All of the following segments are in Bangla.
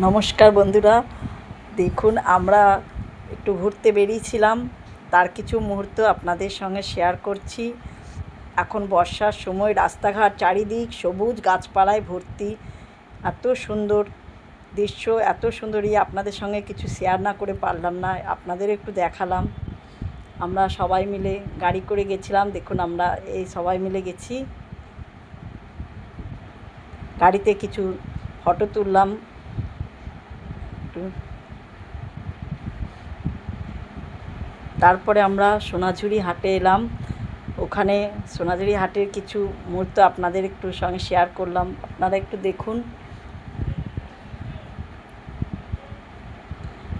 নমস্কার বন্ধুরা, দেখুন আমরা একটু ঘুরতে বেরিয়েছিলাম, তার কিছু মুহূর্ত আপনাদের সঙ্গে শেয়ার করছি। এখন বর্ষার সময়, রাস্তাঘাট চারিদিক সবুজ গাছপালায় ভর্তি, এত সুন্দর দৃশ্য, এত সুন্দরই আপনাদের সঙ্গে কিছু শেয়ার না করে পারলাম না, আপনাদের একটু দেখালাম। আমরা সবাই মিলে গাড়ি করে গেছিলাম, দেখুন আমরা এই সবাই মিলে গেছি, গাড়িতে কিছু ফটো তুললাম। তারপরে আমরা সোনাঝুরি হাটে এলাম, ওখানে সোনাঝুরি হাটের কিছু মুহূর্ত আপনাদের একটু সঙ্গে শেয়ার করলাম, আপনারা একটু দেখুন।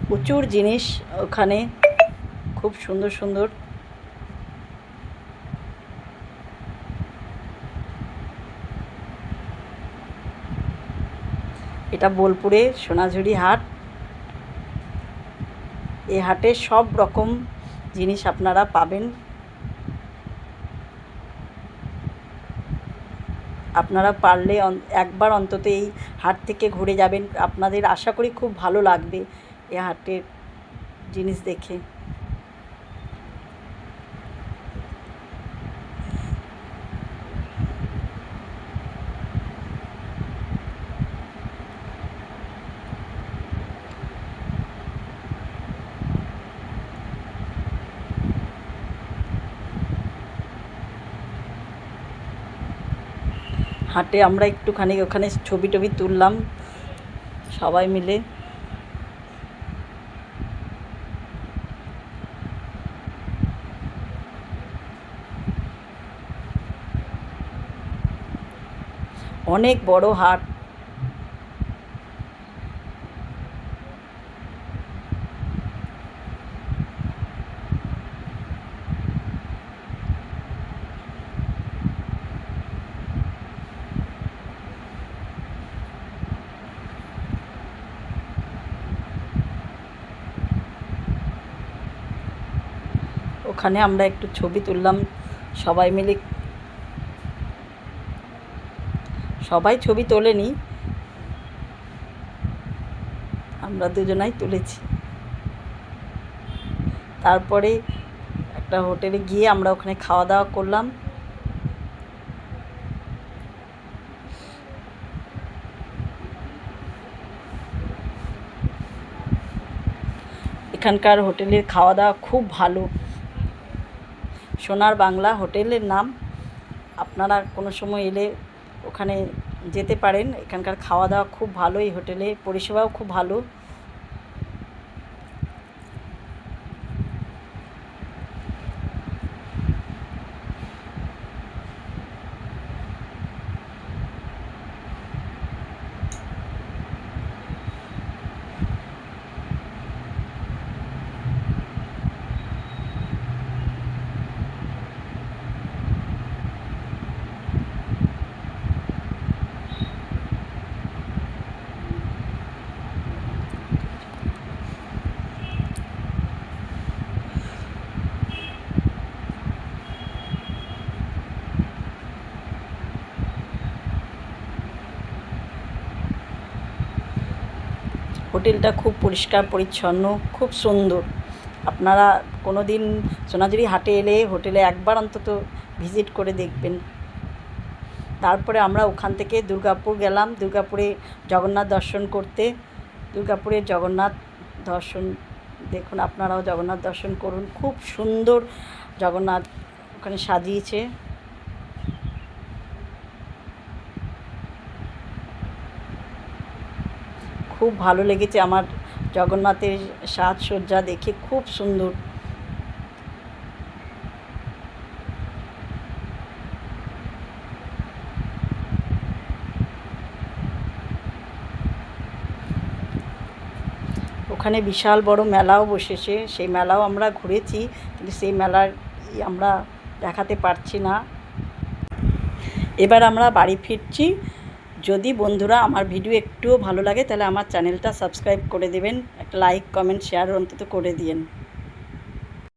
প্রচুর জিনিস ওখানে, খুব সুন্দর সুন্দর। এটা বোলপুরে সোনাঝুরি হাট। এই হাটে সব রকম জিনিস আপনারা পাবেন। আপনারা পারলে একবার অন্তত এই হাট থেকে ঘুরে যাবেন, আপনাদের আশা করি খুব ভালো লাগবে এই হাটের জিনিস দেখে। হাটে আমরা একটুখানি ওখানে ছবি টবি তুললাম সবাই মিলে। অনেক বড় হাট। ওখানে আমরা একটু ছবি তুললাম সবাই মিলে, সবাই ছবি তোলেনি, আমরা দুজনাই তুলেছি। তারপরে একটা হোটেলে গিয়ে আমরা ওখানে খাওয়া দাওয়া করলাম। এখানকার হোটেলের খাওয়া দাওয়া খুব ভালো, সোনার বাংলা হোটেলের নাম। আপনারা কোনো সময় এলে ওখানে যেতে পারেন, এখানকার খাওয়া দাওয়া খুব ভালো, এই হোটেলের পরিষেবাও খুব ভালো। হোটেলটা খুব পরিষ্কার পরিচ্ছন্ন, খুব সুন্দর। আপনারা কোনো দিন সোনাঝুরি হাটে এলে হোটেলে একবার অন্তত ভিজিট করে দেখবেন। তারপরে আমরা ওখান থেকে দুর্গাপুর গেলাম, দুর্গাপুরে জগন্নাথ দর্শন করতে। দুর্গাপুরের জগন্নাথ দর্শন দেখুন, আপনারাও জগন্নাথ দর্শন করুন, খুব সুন্দর জগন্নাথ ওখানে সাজিয়েছে। খুব ভালো লেগেছে আমার জগন্নাথের সাজসজ্জা দেখে, খুব সুন্দর। ওখানে বিশাল বড় মেলাও বসেছে, সেই মেলাও আমরা ঘুরেছি, কিন্তু সেই মেলার আমরা দেখাতে পারছি না। এবার আমরা বাড়ি ফিরছি। যদি বন্ধুরা আমার ভিডিও একটুও ভালো লাগে তাহলে আমার চ্যানেলটা সাবস্ক্রাইব করে দেবেন, একটা লাইক কমেন্ট শেয়ার অন্তত করে দিয়েন।